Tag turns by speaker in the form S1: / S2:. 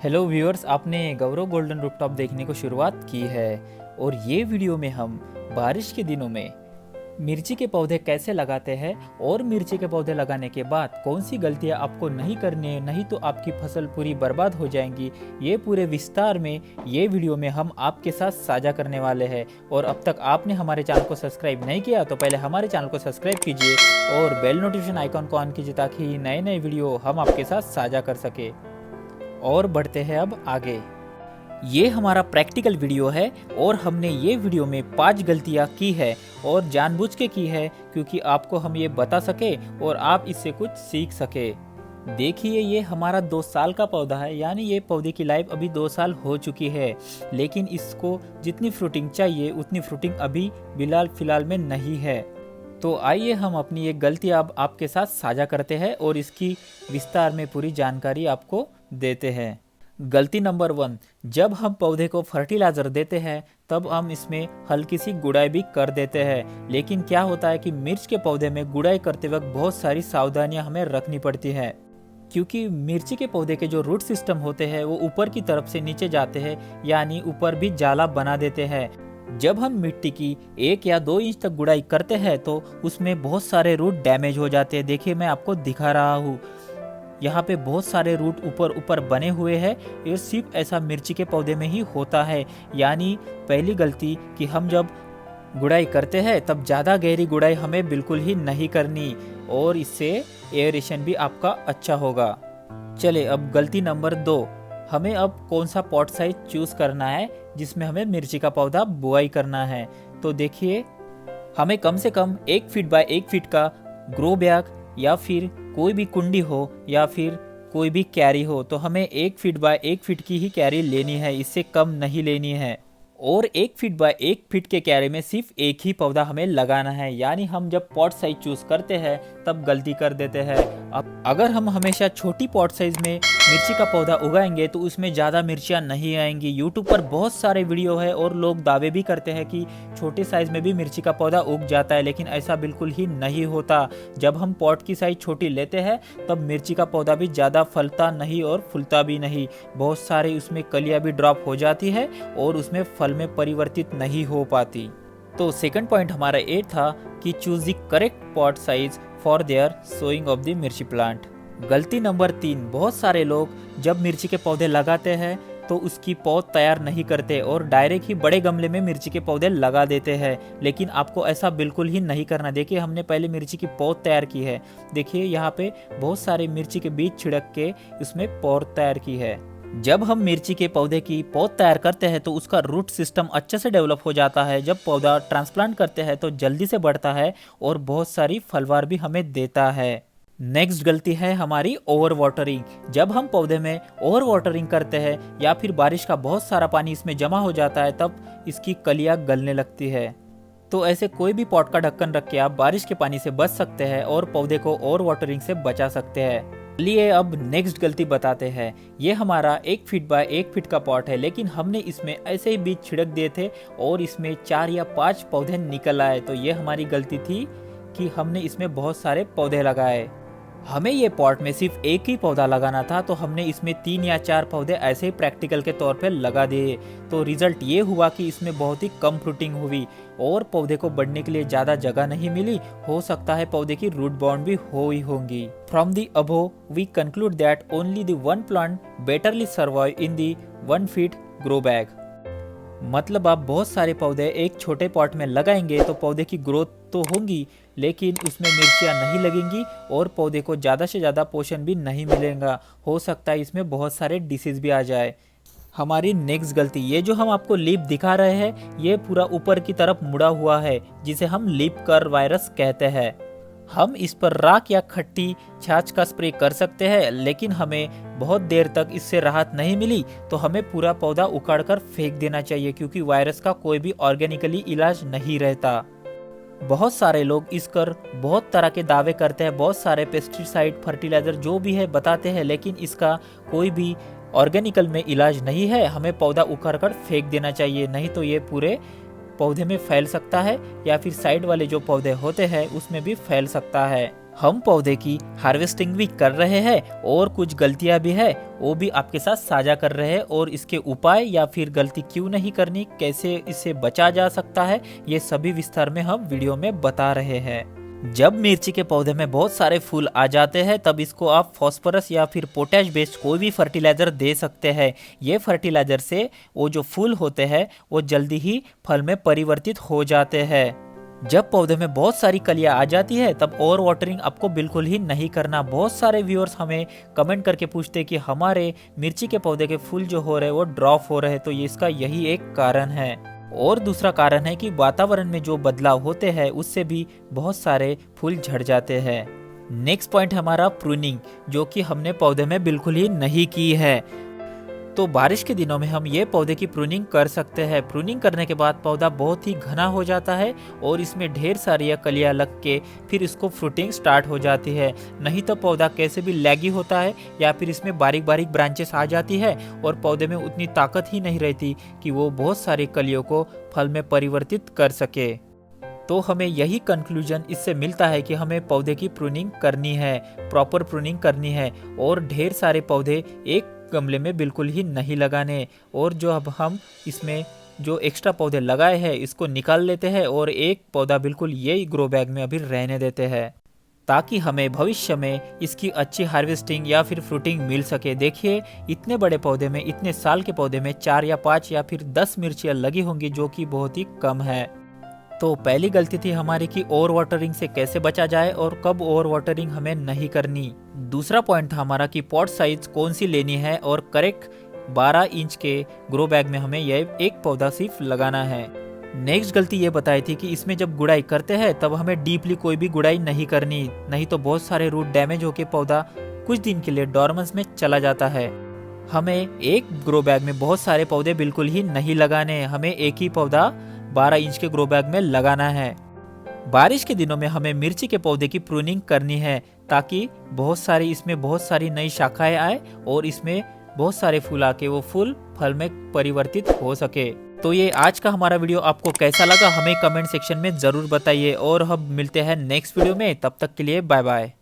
S1: Hello viewers, आपने गौरव golden rooftop देखने को शुरुआत की है और ये वीडियो में हम बारिश के दिनों में मिर्ची के पौधे कैसे लगाते हैं और मिर्ची के पौधे लगाने के बाद कौन सी गलतियां आपको नहीं करनी है, नहीं तो आपकी फसल पूरी बर्बाद हो जाएंगी। ये पूरे विस्तार में ये वीडियो में हम आपके साथ साझा करने वाले हैं। और अब तक आपने हमारे चैनल को सब्सक्राइब नहीं किया तो पहले हमारे चैनल को सब्सक्राइब कीजिए और बेल नोटिफिकेशन आइकॉन को ऑन कीजिए ताकि नए नए वीडियो हम आपके साथ साझा कर सके। और बढ़ते हैं अब आगे। ये हमारा प्रैक्टिकल वीडियो है और हमने ये वीडियो में 5 गलतियाँ की है और जानबूझ के की है क्योंकि आपको हम ये बता सके और आप इससे कुछ सीख सके। देखिए, ये हमारा 2 साल का पौधा है, यानी ये पौधे की लाइफ अभी 2 साल हो चुकी है, लेकिन इसको जितनी फ्रूटिंग चाहिए उतनी फ्रूटिंग अभी फिलहाल में नहीं है। तो आइए हम अपनी एक गलती अब आपके साथ साझा करते हैं और इसकी विस्तार में पूरी जानकारी आपको देते हैं। गलती नंबर 1, जब हम पौधे को फर्टिलाइज़र देते हैं तब हम इसमें हल्की सी गुड़ाई भी कर देते हैं। लेकिन क्या होता है कि मिर्च के पौधे में गुड़ाई करते वक्त बहुत सारी सावधानियां हमें रखनी पड़ती हैं, क्योंकि मिर्ची के पौधे के जो रूट सिस्टम होते हैं वो ऊपर की तरफ से नीचे जाते हैं, यानी ऊपर भी जाला बना देते हैं। जब हम मिट्टी की 1 या 2 इंच तक गुड़ाई करते हैं तो उसमें बहुत सारे रूट डैमेज हो जाते हैं। देखिए, मैं आपको दिखा रहा हूँ, यहाँ पे बहुत सारे रूट ऊपर बने हुए हैं। ये सिर्फ ऐसा मिर्ची के पौधे में ही होता है। यानी पहली गलती कि हम जब गुड़ाई करते हैं तब ज़्यादा गहरी गुड़ाई हमें बिल्कुल ही नहीं करनी और इससे एयरेशन भी आपका अच्छा होगा। चले अब गलती नंबर 2, हमें अब कौन सा पॉट साइज चूज़ करना है जिसमें हमें मिर्ची का पौधा बुआई करना है। तो देखिए, हमें कम से कम 1 फीट बाय 1 फीट का ग्रो बैग या फिर कोई भी कुंडी हो या फिर कोई भी कैरी हो, तो हमें 1 फीट बाय 1 फीट की ही कैरी लेनी है, इससे कम नहीं लेनी है। और 1 फीट बाय 1 फीट के कैरी में सिर्फ एक ही पौधा हमें लगाना है। यानी हम जब पॉट साइज चूज करते हैं तब गलती कर देते हैं। अब अगर हम हमेशा छोटी पॉट साइज में मिर्ची का पौधा उगाएंगे तो उसमें ज़्यादा मिर्चियाँ नहीं आएंगी। यूट्यूब पर बहुत सारे वीडियो है और लोग दावे भी करते हैं कि छोटे साइज में भी मिर्ची का पौधा उग जाता है, लेकिन ऐसा बिल्कुल ही नहीं होता। जब हम पॉट की साइज छोटी लेते हैं तब मिर्ची का पौधा भी ज़्यादा फलता नहीं और फूलता भी नहीं। बहुत सारे उसमें कलियाँ भी ड्रॉप हो जाती है और उसमें फल में परिवर्तित नहीं हो पाती। तो सेकंड पॉइंट हमारा ये था कि choose the correct pot size for their sowing of the mirchi plant. गलती नंबर 3, बहुत सारे लोग जब मिर्ची के पौधे लगाते हैं तो उसकी पौध तैयार नहीं करते और डायरेक्ट ही बड़े गमले में मिर्ची के पौधे लगा देते हैं। लेकिन आपको ऐसा बिल्कुल ही नहीं करना। देखिए, हमने पहले मिर्ची की पौध तैयार की है। देखिए, यहाँ पे बहुत सारे मिर्ची के बीज छिड़क के उसमें पौध तैयार की है। जब हम मिर्ची के पौधे की पौध तैयार करते हैं तो उसका रूट सिस्टम अच्छे से डेवलप हो जाता है। जब पौधा ट्रांसप्लांट करते हैं तो जल्दी से बढ़ता है और बहुत सारी फलवार भी हमें देता है। नेक्स्ट गलती है हमारी ओवर वाटरिंग। जब हम पौधे में ओवर वाटरिंग करते हैं या फिर बारिश का बहुत सारा पानी इसमें जमा हो जाता है तब इसकी कलियां गलने लगती है। तो ऐसे कोई भी पॉट का ढक्कन रख के आप बारिश के पानी से बच सकते हैं और पौधे को ओवर वाटरिंग से बचा सकते हैं। चलिए अब नेक्स्ट गलती बताते हैं। ये हमारा 1 फीट बाय 1 फीट का पॉट है, लेकिन हमने इसमें ऐसे ही बीज छिड़क दिए थे और इसमें 4 या 5 पौधे निकल आए। तो ये हमारी गलती थी कि हमने इसमें बहुत सारे पौधे लगाए। हमें ये पॉट में सिर्फ एक ही पौधा लगाना था, तो हमने इसमें 3 या 4 पौधे ऐसे ही प्रैक्टिकल के तौर पे लगा दिए। तो रिजल्ट ये हुआ कि इसमें बहुत ही कम फ्रूटिंग हुई और पौधे को बढ़ने के लिए ज़्यादा जगह नहीं मिली। हो सकता है पौधे की रूट बाउंड भी हुई होंगी। From the above we conclude that only the one plant betterly survive in the 1 feet grow bag. मतलब आप बहुत सारे पौधे एक छोटे पॉट में लगाएंगे तो पौधे की ग्रोथ तो होंगी, लेकिन उसमें मिर्चियाँ नहीं लगेंगी और पौधे को ज़्यादा से ज़्यादा पोषण भी नहीं मिलेगा। हो सकता है इसमें बहुत सारे डिसीज़ भी आ जाए। हमारी नेक्स्ट गलती, ये जो हम आपको लीप दिखा रहे हैं ये पूरा ऊपर की तरफ मुड़ा हुआ है, जिसे हम लीप कर वायरस कहते हैं। हम इस पर राख या खट्टी छाछ का स्प्रे कर सकते हैं, लेकिन हमें बहुत देर तक इससे राहत नहीं मिली तो हमें पूरा पौधा उखाड़ कर फेंक देना चाहिए, क्योंकि वायरस का कोई भी ऑर्गेनिकली इलाज नहीं रहता। बहुत सारे लोग इस कर बहुत तरह के दावे करते हैं, बहुत सारे पेस्टिसाइड फर्टिलाइजर जो भी है बताते हैं, लेकिन इसका कोई भी ऑर्गेनिकल में इलाज नहीं है। हमें पौधा उखाड़ कर फेंक देना चाहिए, नहीं तो ये पूरे पौधे में फैल सकता है या फिर साइड वाले जो पौधे होते हैं उसमें भी फैल सकता है। हम पौधे की हार्वेस्टिंग भी कर रहे हैं और कुछ गलतियां भी है वो भी आपके साथ साझा कर रहे हैं, और इसके उपाय या फिर गलती क्यों नहीं करनी, कैसे इससे बचा जा सकता है, ये सभी विस्तार में हम वीडियो में बता रहे हैं। जब मिर्ची के पौधे में बहुत सारे फूल आ जाते हैं तब इसको आप फास्फोरस या फिर पोटैश बेस्ड कोई भी फर्टिलाइजर दे सकते हैं। ये फर्टिलाइजर से वो जो फूल होते हैं वो जल्दी ही फल में परिवर्तित हो जाते हैं। जब पौधे में बहुत सारी कलियां आ जाती है तब ओवर वाटरिंग आपको बिल्कुल ही नहीं करना। बहुत सारे व्यूअर्स हमें कमेंट करके पूछते हैं कि हमारे मिर्ची के पौधे के फूल जो हो रहे हैं वो ड्रॉप हो रहे हैं, तो ये इसका यही एक कारण है। और दूसरा कारण है कि वातावरण में जो बदलाव होते हैं उससे भी बहुत सारे फूल झड़ जाते हैं। नेक्स्ट पॉइंट हमारा प्रूनिंग, जो कि हमने पौधे में बिल्कुल ही नहीं की है। तो बारिश के दिनों में हम ये पौधे की प्रूनिंग कर सकते हैं। प्रूनिंग करने के बाद पौधा बहुत ही घना हो जाता है और इसमें ढेर सारी कलियां लग के फिर इसको फ्रूटिंग स्टार्ट हो जाती है। नहीं तो पौधा कैसे भी लैगी होता है या फिर इसमें बारीक बारीक ब्रांचेस आ जाती है और पौधे में उतनी ताकत ही नहीं रहती कि वो बहुत सारी कलियों को फल में परिवर्तित कर सके। तो हमें यही कंक्लूजन इससे मिलता है कि हमें पौधे की प्रूनिंग करनी है, प्रॉपर प्रूनिंग करनी है, और ढेर सारे पौधे एक गमले में बिल्कुल ही नहीं लगाने। और जो अब हम इसमें जो एक्स्ट्रा पौधे लगाए हैं इसको निकाल लेते हैं और एक पौधा बिल्कुल यही ग्रो बैग में अभी रहने देते हैं, ताकि हमें भविष्य में इसकी अच्छी हार्वेस्टिंग या फिर फ्रूटिंग मिल सके। देखिए इतने बड़े पौधे में, इतने साल के पौधे में 4 या 5 या फिर 10 मिर्चियाँ लगी होंगी, जो कि बहुत ही कम है। तो पहली गलती थी हमारी कि ओवर वाटरिंग से कैसे बचा जाए और कब ओवर वाटरिंग हमें नहीं करनी। दूसरा पॉइंट था हमारा कि पॉट साइज कौन सी लेनी है और करेक्ट 12 इंच के ग्रो बैग में हमें यह एक पौधा सिर्फ लगाना है। नेक्स्ट गलती ये बताई थी कि इसमें जब गुड़ाई करते हैं तब हमें डीपली कोई भी गुड़ाई नहीं करनी, नहीं तो बहुत सारे रूट डैमेज होकर पौधा कुछ दिन के लिए डॉर्मेंस में चला जाता है। हमें एक ग्रो बैग में बहुत सारे पौधे बिल्कुल ही नहीं लगाने, हमें एक ही पौधा 12 इंच के ग्रो बैग में लगाना है। बारिश के दिनों में हमें मिर्ची के पौधे की प्रूनिंग करनी है ताकि इसमें बहुत सारी नई शाखाएं आए और इसमें बहुत सारे फूल आके वो फूल फल में परिवर्तित हो सके। तो ये आज का हमारा वीडियो आपको कैसा लगा हमें कमेंट सेक्शन में जरूर बताइए, और हम मिलते हैं नेक्स्ट वीडियो में। तब तक के लिए बाय बाय।